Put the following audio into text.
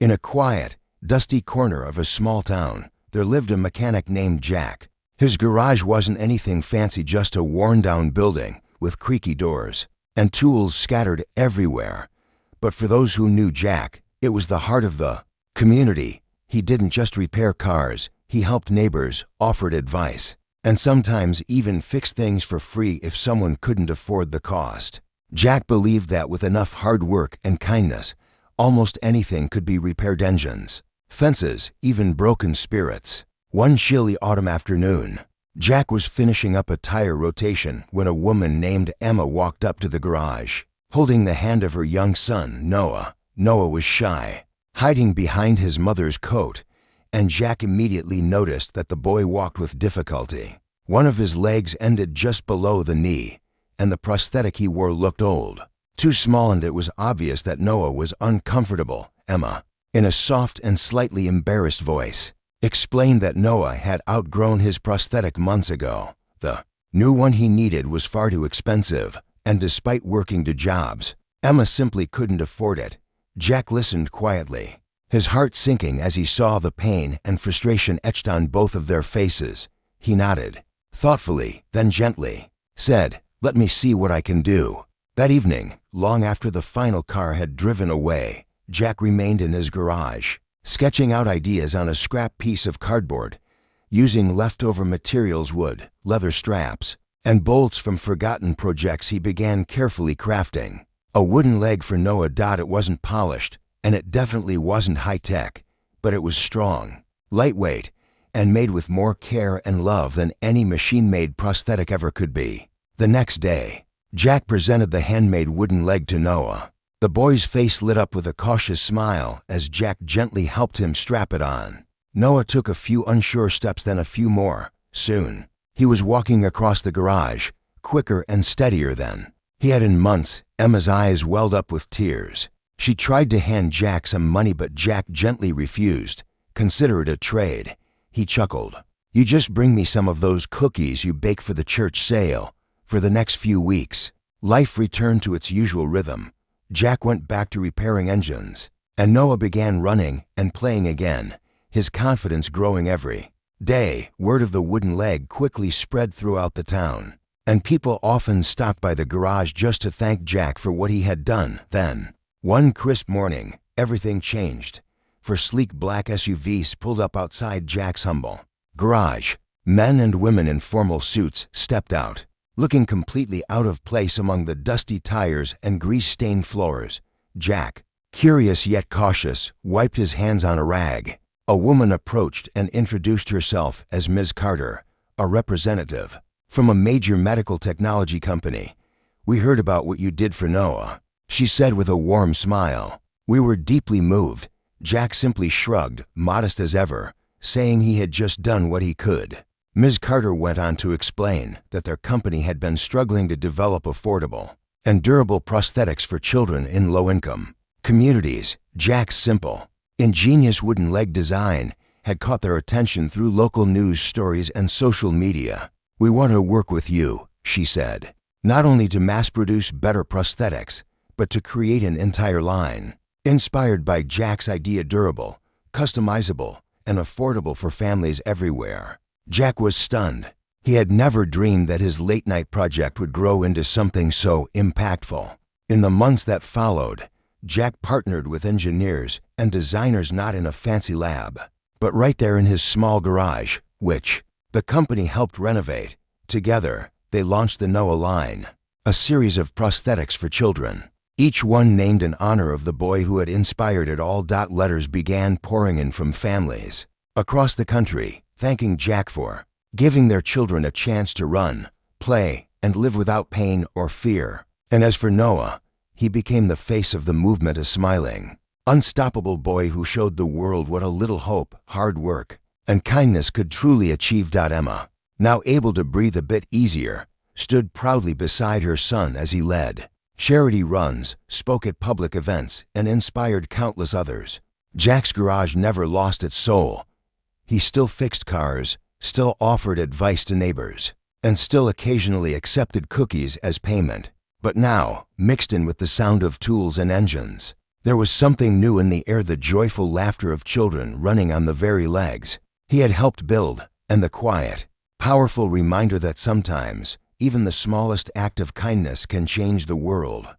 In a quiet, dusty corner of a small town, there lived a mechanic named Jack. His garage wasn't anything fancy, just a worn-down building with creaky doors and tools scattered everywhere. But for those who knew Jack, it was the heart of the community. He didn't just repair cars, he helped neighbors, offered advice, and sometimes even fixed things for free if someone couldn't afford the cost. Jack believed that with enough hard work and kindness, almost anything could be repaired: engines, fences, even broken spirits. One chilly autumn afternoon, Jack was finishing up a tire rotation when a woman named Emma walked up to the garage, holding the hand of her young son, Noah. Noah was shy, hiding behind his mother's coat, and Jack immediately noticed that the boy walked with difficulty. One of his legs ended just below the knee, and the prosthetic he wore looked old, too small, and it was obvious that Noah was uncomfortable. Emma, in a soft and slightly embarrassed voice, explained that Noah had outgrown his prosthetic months ago. The new one he needed was far too expensive, and despite working 2 jobs, Emma simply couldn't afford it. Jack listened quietly, his heart sinking as he saw the pain and frustration etched on both of their faces. He nodded, thoughtfully, then gently said, "Let me see what I can do." That evening, long after the final car had driven away, Jack remained in his garage, sketching out ideas on a scrap piece of cardboard, using leftover materials: wood, leather straps, and bolts from forgotten projects he began carefully crafting. A wooden leg for Noah. It wasn't polished, and it definitely wasn't high-tech, but it was strong, lightweight, and made with more care and love than any machine-made prosthetic ever could be. The next day, Jack presented the handmade wooden leg to Noah. The boy's face lit up with a cautious smile as Jack gently helped him strap it on. Noah took a few unsure steps, then a few more. Soon, he was walking across the garage, quicker and steadier than he had in months. Emma's eyes welled up with tears. She tried to hand Jack some money, but Jack gently refused. "Consider it a trade," he chuckled. "You just bring me some of those cookies you bake for the church sale." For the next few weeks, life returned to its usual rhythm. Jack went back to repairing engines, and Noah began running and playing again, his confidence growing every day. Word of the wooden leg quickly spread throughout the town, and people often stopped by the garage just to thank Jack for what he had done. Then, one crisp morning, everything changed, for sleek black SUVs pulled up outside Jack's humble garage. Men and women in formal suits stepped out, looking completely out of place among the dusty tires and grease-stained floors. Jack, curious yet cautious, wiped his hands on a rag. A woman approached and introduced herself as Ms. Carter, a representative from a major medical technology company. "We heard about what you did for Noah," she said with a warm smile. "We were deeply moved." Jack simply shrugged, modest as ever, saying he had just done what he could. Ms. Carter went on to explain that their company had been struggling to develop affordable and durable prosthetics for children in low-income communities. Jack's simple, ingenious wooden leg design had caught their attention through local news stories and social media. "We want to work with you," she said, "not only to mass-produce better prosthetics, but to create an entire line inspired by Jack's idea: durable, customizable, and affordable for families everywhere." Jack was stunned. He had never dreamed that his late-night project would grow into something so impactful. In the months that followed, Jack partnered with engineers and designers, not in a fancy lab, but right there in his small garage, which the company helped renovate. Together, they launched the Noah line, a series of prosthetics for children, each one named in honor of the boy who had inspired it all. Letters began pouring in from families across the country, thanking Jack for giving their children a chance to run, play, and live without pain or fear. And as for Noah, he became the face of the movement, a smiling, unstoppable boy who showed the world what a little hope, hard work, and kindness could truly achieve. Emma, now able to breathe a bit easier, stood proudly beside her son as he led charity runs, spoke at public events, and inspired countless others. Jack's garage never lost its soul. He still fixed cars, still offered advice to neighbors, and still occasionally accepted cookies as payment. But now, mixed in with the sound of tools and engines, There was something new in the air, the joyful laughter of children running on the very legs he had helped build, and the quiet, powerful reminder that sometimes even the smallest act of kindness can change the world.